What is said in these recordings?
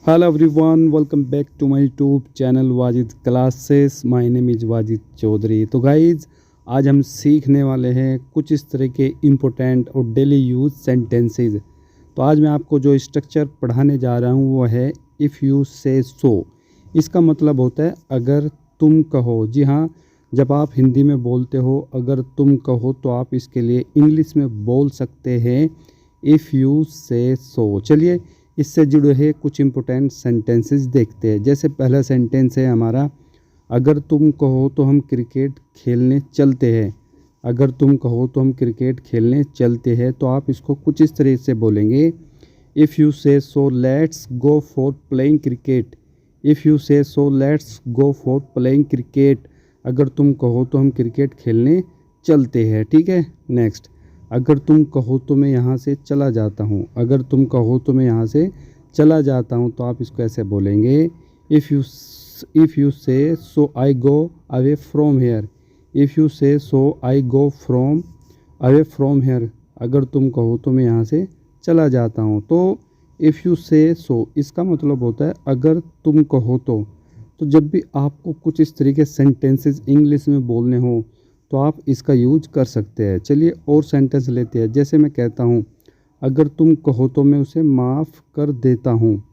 Hello everyone, welcome back to my YouTube channel Wajid classes. My name is Wajid Chaudhary. तो guys आज हम सीखने वाले हैं कुछ इस तरह के इम्पोर्टेंट और डेली यूज सेंटेंसेस। तो आज मैं आपको जो स्ट्रक्चर पढ़ाने जा रहा हूँ वो है इफ़ यू से सो। इसका मतलब होता है अगर तुम कहो। जी हाँ, जब आप हिंदी में बोलते हो अगर तुम कहो तो आप इसके लिए इंग्लिश में बोल सकते हैं इफ़ यू से सो। चलिए इससे जुड़े हुए कुछ इम्पोर्टेंट सेंटेंसेस देखते हैं। जैसे पहला सेंटेंस है हमारा, अगर तुम कहो तो हम क्रिकेट खेलने चलते हैं। अगर तुम कहो तो हम क्रिकेट खेलने चलते हैं, तो आप इसको कुछ इस तरह से बोलेंगे, if you say so let's go for playing cricket. If you say so let's go for playing cricket. अगर तुम कहो तो हम क्रिकेट खेलने चलते हैं। ठीक है, नेक्स्ट, अगर तुम कहो तो मैं यहाँ से चला जाता हूँ। अगर तुम कहो तो मैं यहाँ से चला जाता हूँ, तो आप इसको ऐसे बोलेंगे, if you say so I go away from here. If you say so I go from away from here. अगर तुम कहो तो मैं यहाँ से चला जाता हूँ। तो इफ़ यू से सो इसका मतलब होता है अगर तुम कहो तो जब भी आपको कुछ इस तरीके सेंटेंसेस इंग्लिश में बोलने हो तो आप इसका यूज कर सकते हैं। चलिए और सेंटेंस लेते हैं। जैसे मैं कहता हूँ, अगर तुम कहो तो मैं उसे माफ़ कर देता हूँ।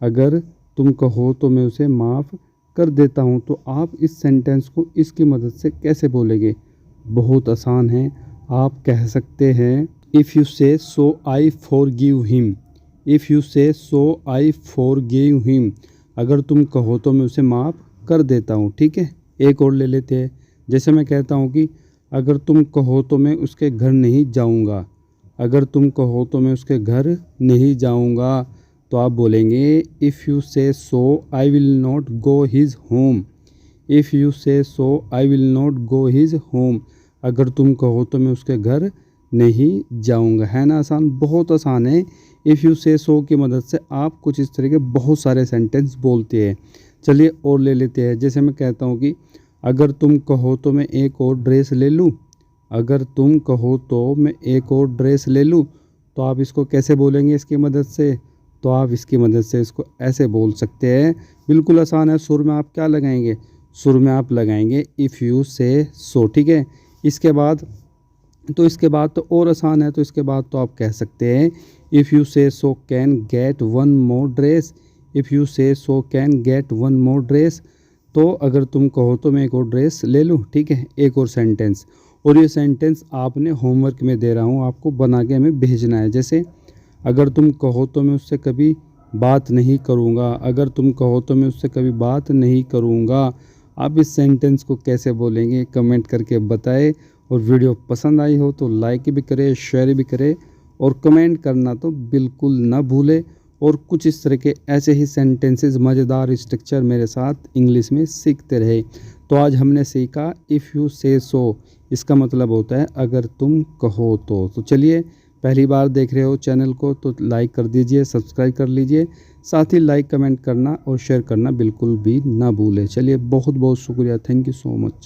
अगर तुम कहो तो मैं उसे माफ़ कर देता हूँ। तो आप इस सेंटेंस को इसकी मदद से कैसे बोलेंगे? बहुत आसान है। आप कह सकते हैं, if you say so I forgive him. If you say so I forgive him. अगर तुम कहो तो मैं उसे माफ़ कर देता हूँ। ठीक है, एक और ले लेते हैं। जैसे मैं कहता हूँ कि अगर तुम कहो तो मैं उसके घर नहीं जाऊँगा। अगर तुम कहो तो मैं उसके घर नहीं जाऊँगा, तो आप बोलेंगे, if you say so I will not go his home. If you say so I will not go his home. अगर तुम कहो तो मैं उसके घर नहीं जाऊँगा। है ना आसान? बहुत आसान है। इफ़ यू से सो की मदद से आप कुछ इस तरह के बहुत सारे सेंटेंस बोलते हैं। चलिए और ले लेते हैं। जैसे मैं कहता हूँ कि अगर तुम कहो तो मैं एक और ड्रेस ले लूँ। अगर तुम कहो तो मैं एक और ड्रेस ले लूँ, तो आप इसको कैसे बोलेंगे इसकी मदद से? तो आप इसकी मदद से इसको ऐसे बोल सकते हैं। बिल्कुल आसान है। सुर में आप क्या लगाएंगे? सुर में आप लगाएंगे इफ़ यू से सो। ठीक है, इसके बाद तो और आसान है। तो इसके बाद तो आप कह सकते हैं, if you say so can get one more dress. If you say so can get one more dress. तो अगर तुम कहो तो मैं एक और ड्रेस ले लूँ। ठीक है, एक और सेंटेंस। और ये सेंटेंस आपने होमवर्क में दे रहा हूँ, आपको बना के हमें भेजना है। जैसे अगर तुम कहो तो मैं उससे कभी बात नहीं करूँगा। अगर तुम कहो तो मैं उससे कभी बात नहीं करूँगा। आप इस सेंटेंस को कैसे बोलेंगे कमेंट करके बताएं। और वीडियो पसंद आई हो तो लाइक भी करें, शेयर भी करें और कमेंट करना तो बिल्कुल ना भूलें। और कुछ इस तरह के ऐसे ही सेंटेंसेस मज़ेदार स्ट्रक्चर मेरे साथ इंग्लिश में सीखते रहे। तो आज हमने सीखा इफ़ यू से सो। इसका मतलब होता है अगर तुम कहो तो चलिए, पहली बार देख रहे हो चैनल को तो लाइक कर दीजिए, सब्सक्राइब कर लीजिए। साथ ही लाइक कमेंट करना और शेयर करना बिल्कुल भी ना भूलें। चलिए, बहुत बहुत शुक्रिया। Thank you so much.